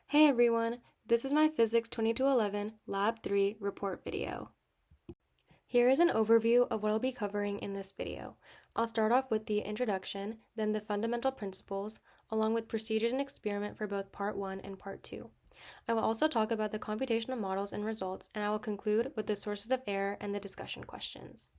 Hey everyone, this is my Physics 2211 Lab 3 report video. Here is an overview of what I'll be covering in this video. I'll start off with the introduction, then the fundamental principles, along with procedures and experiment for both Part 1 and Part 2. I will also talk about the computational models and results, and I will conclude with the sources of error and the discussion questions.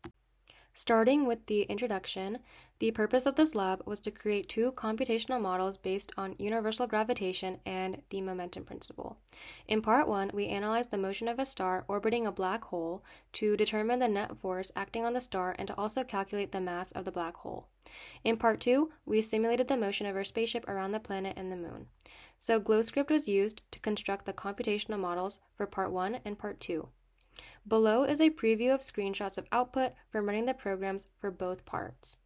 Starting with the introduction, the purpose of this lab was to create two computational models based on universal gravitation and the momentum principle. In Part 1, we analyzed the motion of a star orbiting a black hole to determine the net force acting on the star and to also calculate the mass of the black hole. In Part 2, we simulated the motion of our spaceship around the planet and the moon. So GlowScript was used to construct the computational models for Part 1 and Part 2. Below is a preview of screenshots of output from running the programs for both parts.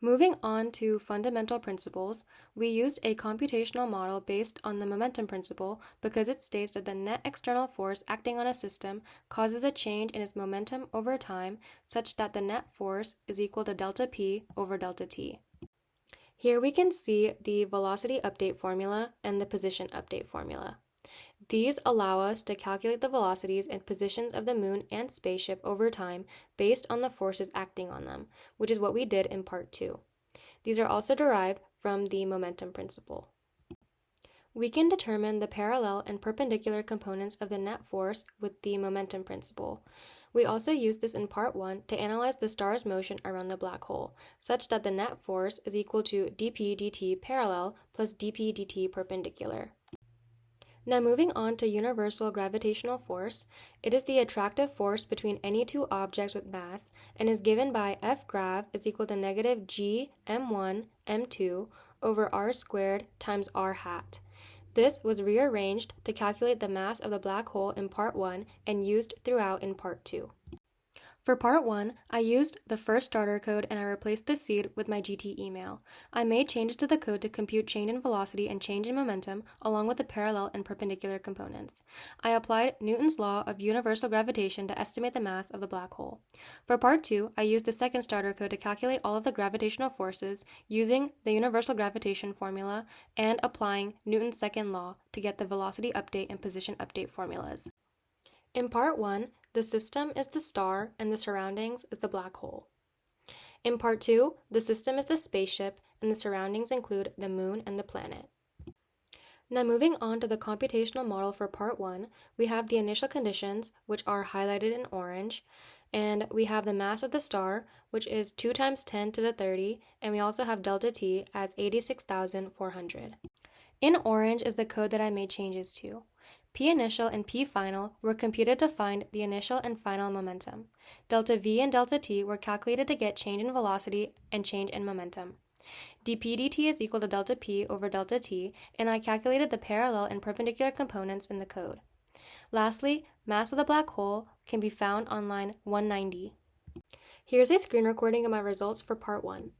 Moving on to fundamental principles, we used a computational model based on the momentum principle because it states that the net external force acting on a system causes a change in its momentum over time such that the net force is equal to delta P over delta T. Here we can see the velocity update formula and the position update formula. These allow us to calculate the velocities and positions of the moon and spaceship over time based on the forces acting on them, which is what we did in Part 2. These are also derived from the momentum principle. We can determine the parallel and perpendicular components of the net force with the momentum principle. We also used this in Part 1 to analyze the star's motion around the black hole, such that the net force is equal to dp dt parallel plus dp dt perpendicular. Now moving on to universal gravitational force, it is the attractive force between any two objects with mass and is given by F_grav is equal to negative g m1 m2 over r squared times r hat. This was rearranged to calculate the mass of the black hole in Part 1 and used throughout in Part 2. For Part 1, I used the first starter code and I replaced the seed with my GT email. I made changes to the code to compute change in velocity and change in momentum along with the parallel and perpendicular components. I applied Newton's law of universal gravitation to estimate the mass of the black hole. For Part 2, I used the second starter code to calculate all of the gravitational forces using the universal gravitation formula and applying Newton's second law to get the velocity update and position update formulas. In Part 1, the system is the star and the surroundings is the black hole. In Part 2, the system is the spaceship and the surroundings include the moon and the planet. Now moving on to the computational model for Part 1, we have the initial conditions, which are highlighted in orange, and we have the mass of the star, which is 2 times 10 to the 30, and we also have delta T as 86,400. In orange is the code that I made changes to. P initial and P final were computed to find the initial and final momentum. Delta V and delta T were calculated to get change in velocity and change in momentum. dp dt is equal to delta P over delta T, and I calculated the parallel and perpendicular components in the code. Lastly, mass of the black hole can be found on line 190. Here's a screen recording of my results for Part 1.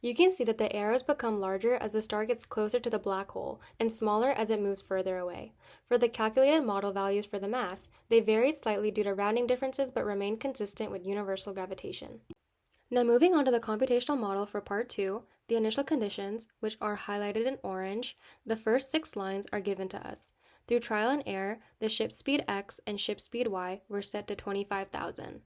You can see that the arrows become larger as the star gets closer to the black hole and smaller as it moves further away. For the calculated model values for the mass, they varied slightly due to rounding differences but remain consistent with universal gravitation. Now moving on to the computational model for Part 2, the initial conditions, which are highlighted in orange, the first 6 lines are given to us. Through trial and error, the ship speed x and ship speed y were set to 25,000.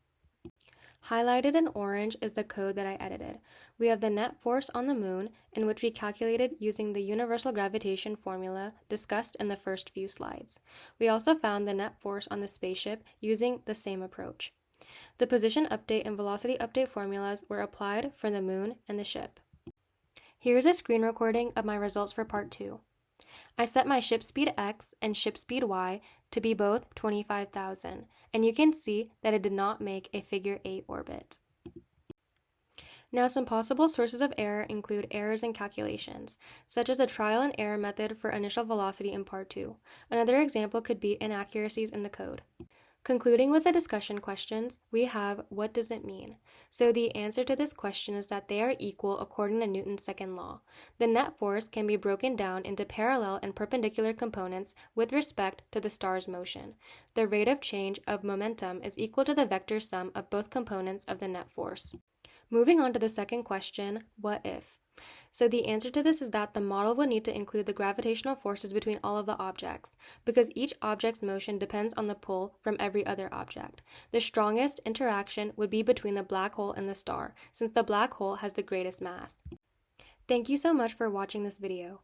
Highlighted in orange is the code that I edited. We have the net force on the moon, in which we calculated using the universal gravitation formula discussed in the first few slides. We also found the net force on the spaceship using the same approach. The position update and velocity update formulas were applied for the moon and the ship. Here's a screen recording of my results for Part 2. I set my ship speed x and ship speed y to be both 25,000, and you can see that it did not make a figure 8 orbit. Now, some possible sources of error include errors in calculations, such as the trial and error method for initial velocity in Part 2. Another example could be inaccuracies in the code. Concluding with the discussion questions, we have what does it mean? So the answer to this question is that they are equal according to Newton's second law. The net force can be broken down into parallel and perpendicular components with respect to the star's motion. The rate of change of momentum is equal to the vector sum of both components of the net force. Moving on to the second question, what if? So the answer to this is that the model will need to include the gravitational forces between all of the objects, because each object's motion depends on the pull from every other object. The strongest interaction would be between the black hole and the star, since the black hole has the greatest mass. Thank you so much for watching this video.